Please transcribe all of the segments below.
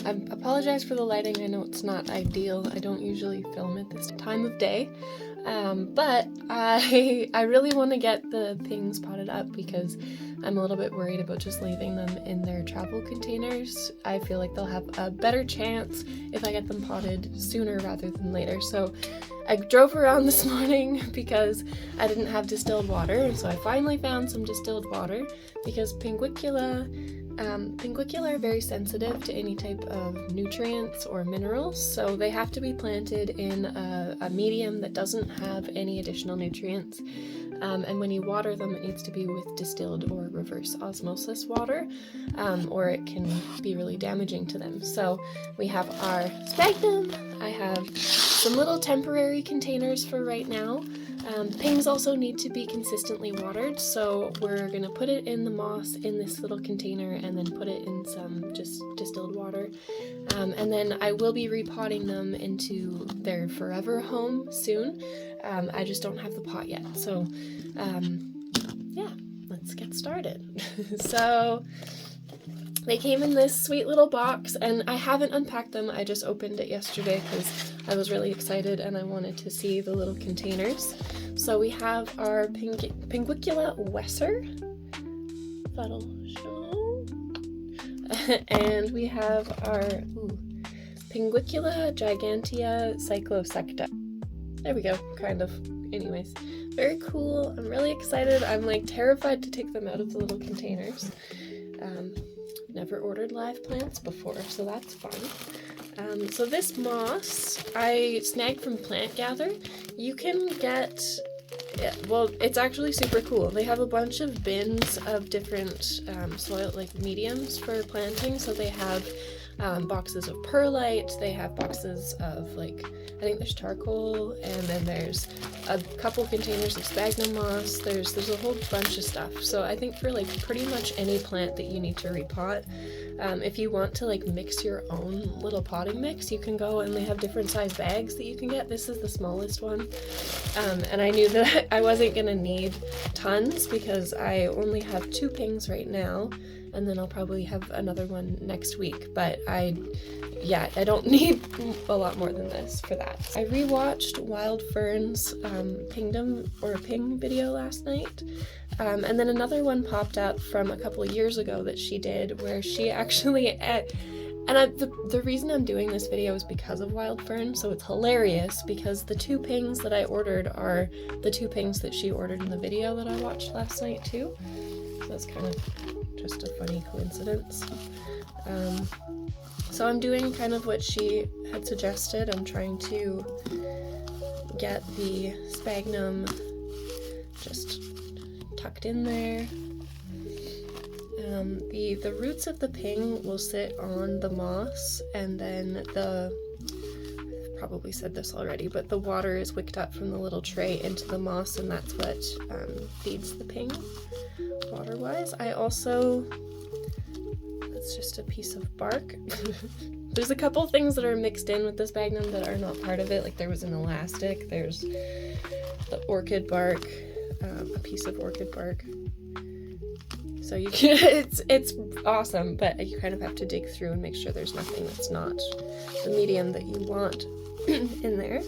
I apologize for the lighting. I know it's not ideal. I don't usually film at this time of day. But I really want to get the pings potted up because I'm a little bit worried about just leaving them in their travel containers. I feel like they'll have a better chance if I get them potted sooner rather than later. So I drove around this morning because I didn't have distilled water, and so I finally found some distilled water because Pinguicula are very sensitive to any type of nutrients or minerals, so they have to be planted in a medium that doesn't have any additional nutrients. And when you water them, it needs to be with distilled or reverse osmosis water, or it can be really damaging to them. So we have our sphagnum. I have some little temporary containers for right now. Pings also need to be consistently watered, so we're going to put it in the moss in this little container and then put it in some just distilled water. And then I will be repotting them into their forever home soon. I just don't have the pot yet, so yeah, let's get started. So they came in this sweet little box, and I haven't unpacked them. I just opened it yesterday because I was really excited and I wanted to see the little containers. So we have our Pinguicula Wesser. That'll show. And we have our Pinguicula Gigantea Cyclosecta. There we go, kind of. Anyways, very cool. I'm really excited. I'm like terrified to take them out of the little containers. Never ordered live plants before, so that's fun. So this moss I snagged from Plant Gather. You can get, well, it's actually super cool. They have a bunch of bins of different soil, like mediums for planting. So they have boxes of perlite, they have boxes of like, I think there's charcoal, and then there's a couple containers of sphagnum moss. There's a whole bunch of stuff. So I think for like pretty much any plant that you need to repot, if you want to like mix your own little potting mix, you can go, and they have different size bags that you can get. This is the smallest one. And I knew that I wasn't gonna need tons because I only have 2 pings right now, and then I'll probably have another one next week, but I don't need a lot more than this for that. I rewatched Wild Fern's Pingdom or Ping video last night, and then another one popped up from a couple of years ago that she did where she actually, the reason I'm doing this video is because of Wild Fern, so it's hilarious because the 2 pings that I ordered are the 2 pings that she ordered in the video that I watched last night too. So that's kind of just a funny coincidence. So I'm doing kind of what she had suggested. I'm trying to get the sphagnum just tucked in there. The roots of the ping will sit on the moss, and then I've probably said this already, but the water is wicked up from the little tray into the moss, and that's what feeds the ping water-wise. I also, that's just a piece of bark. There's a couple things that are mixed in with the sphagnum that are not part of it, like there was an elastic, there's the orchid bark, a piece of orchid bark. So you can, it's awesome, but you kind of have to dig through and make sure there's nothing that's not the medium that you want in there.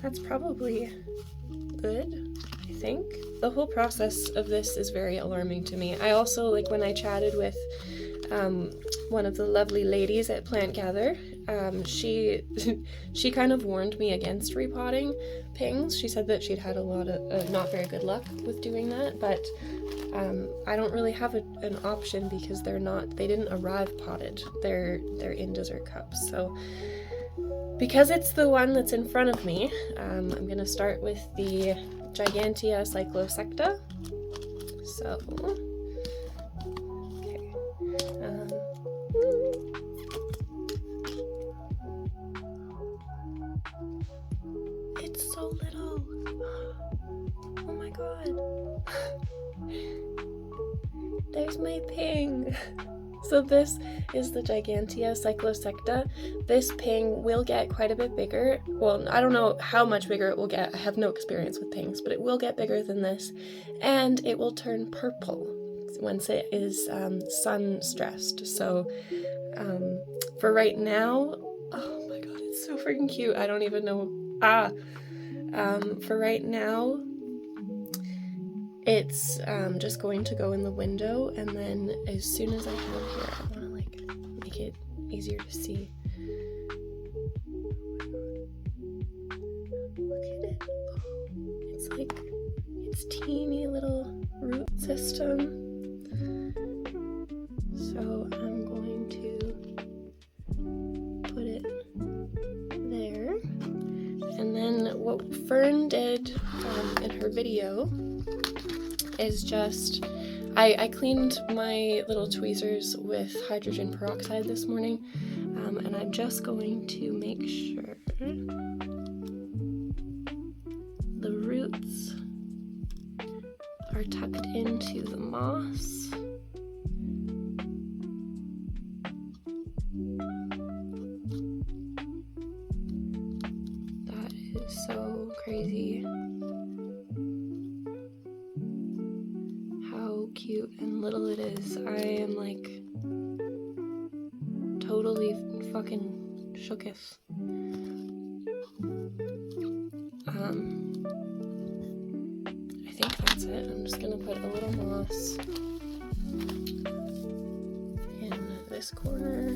That's probably good, I think. The whole process of this is very alarming to me. I also, like when I chatted with one of the lovely ladies at Plant Gather, she kind of warned me against repotting pings. She said that she'd had a lot of not very good luck with doing that, but I don't really have an option because they didn't arrive potted. They're in dessert cups. So because it's the one that's in front of me, I'm gonna start with the Gigantea Cyclosecta. So it's so little. Oh my god. There's my ping. So this is the Gigantea Cyclosecta. This ping will get quite a bit bigger. Well, I don't know how much bigger it will get. I have no experience with pings, but it will get bigger than this. And it will turn purple once it is sun stressed. So For right now, oh my god, it's so freaking cute. I don't even know. For right now, it's just going to go in the window, and then as soon as I have here, I want to like make it easier to see. Look at it. It's like its teeny little root system. So I'm going to put it there. And then what Fern did in her video is just, I cleaned my little tweezers with hydrogen peroxide this morning, and I'm just going to make sure the roots are tucked into the moss. That is so crazy. How cute and little it is. I am like totally fucking shooketh. I think that's it. I'm just gonna put a little moss in this corner.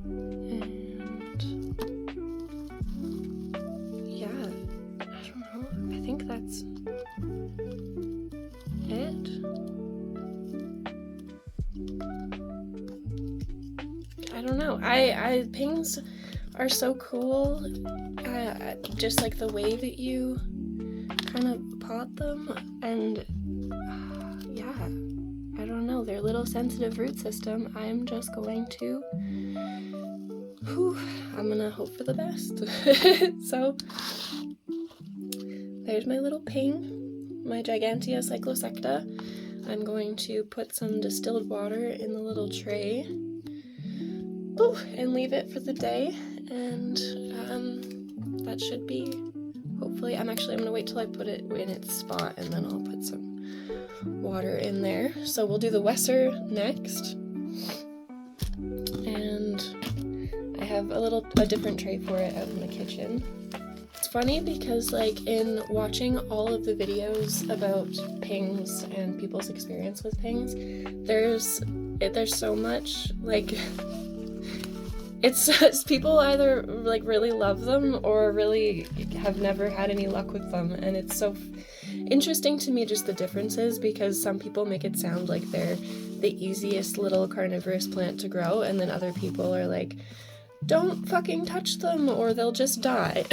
And yeah, I don't know. I think that's it. I don't know. Pings are so cool. Just like the way that you kind of pot them, and yeah, I don't know. Their little sensitive root system. I'm just going to. I'm gonna hope for the best. So there's my little ping, my Gigantea cyclosecta. I'm going to put some distilled water in the little tray. And leave it for the day, and that should be, hopefully, I'm gonna wait till I put it in its spot, and then I'll put some water in there. So we'll do the Weser next, and I have a different tray for it out in the kitchen. It's funny because like in watching all of the videos about pings and people's experience with pings, there's so much like it's people either like really love them or really have never had any luck with them, and it's so interesting to me just the differences, because some people make it sound like they're the easiest little carnivorous plant to grow, and then other people are like, don't fucking touch them or they'll just die.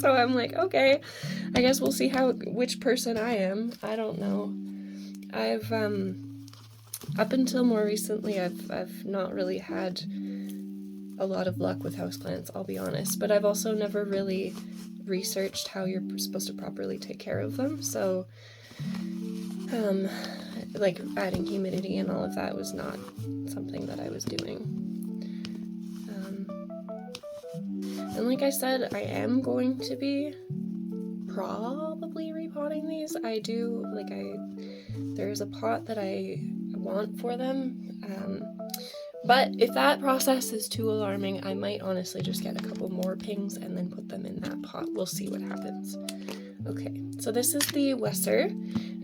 So I'm like, okay, I guess we'll see which person I am. I don't know. I've up until more recently, I've not really had a lot of luck with houseplants, I'll be honest, but I've also never really researched how you're supposed to properly take care of them, so like adding humidity and all of that was not something that I was doing. And like I said, I am going to be probably repotting these. There's a pot that I want for them, but if that process is too alarming, I might honestly just get a couple more pings and then put them in that pot. We'll see what happens. Okay, so this is the Weser,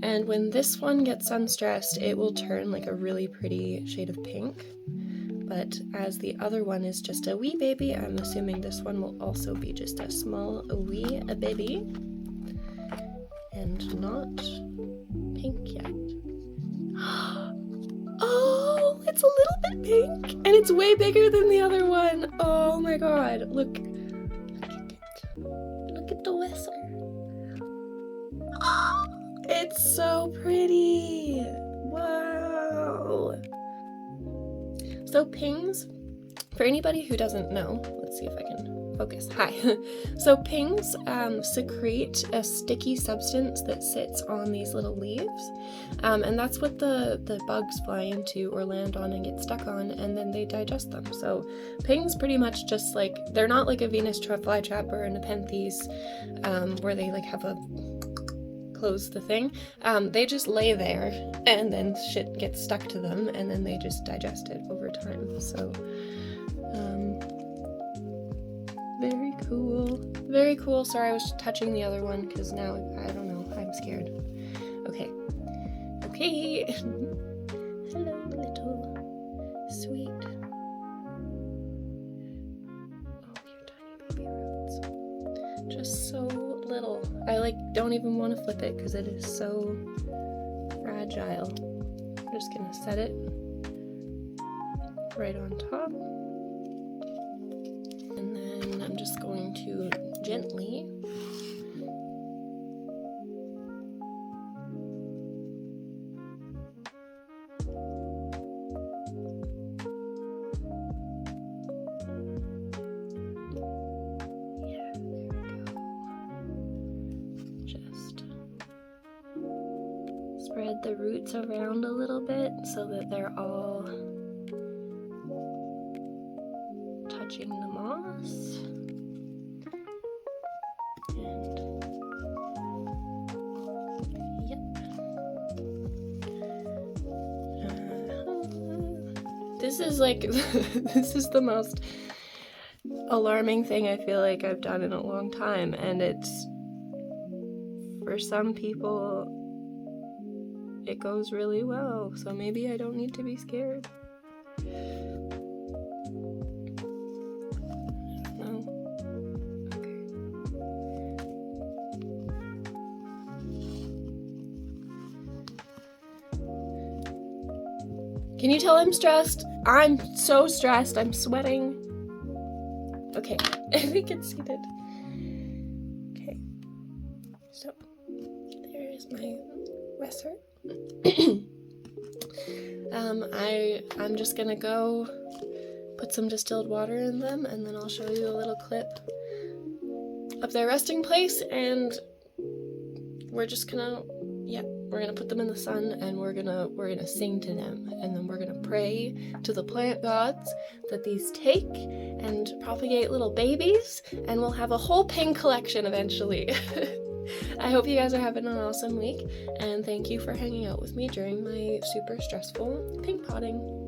and when this one gets sun-stressed, it will turn like a really pretty shade of pink, but as the other one is just a wee baby, I'm assuming this one will also be just a small wee baby and not pink yet. Oh, it's a little bit pink, and it's way bigger than the other one. Oh my god, look at it. Look at the Weser. Oh, it's so pretty. Wow. So pings, for anybody who doesn't know, let's see if I can focus. Hi. So pings secrete a sticky substance that sits on these little leaves, and that's what the bugs fly into or land on and get stuck on, and then they digest them. So pings pretty much just like, they're not like a Venus flytrap or a Nepenthes, where they like have a close the thing, they just lay there and then shit gets stuck to them and then they just digest it over time. So, very cool. Very cool. Sorry, I was touching the other one because now, I don't know, I'm scared. Okay. Okay. Hello, little sweet. Oh, your tiny baby roots. Just so little. I don't even want to flip it because it is so fragile. I'm just gonna set it right on top. And then I'm just going to gently spread the roots around a little bit so that they're all touching the moss. And yep. This is this is the most alarming thing I feel like I've done in a long time, and it's, for some people, it goes really well, so maybe I don't need to be scared. No. Okay. Can you tell I'm stressed? I'm so stressed. I'm sweating. Okay, I think it's seated. Okay, so there is my Wessert. I'm just gonna go put some distilled water in them, and then I'll show you a little clip of their resting place, and we're just gonna, we're gonna put them in the sun, and we're gonna sing to them, and then we're gonna pray to the plant gods that these take and propagate little babies, and we'll have a whole pink collection eventually. I hope you guys are having an awesome week, and thank you for hanging out with me during my super stressful pink potting.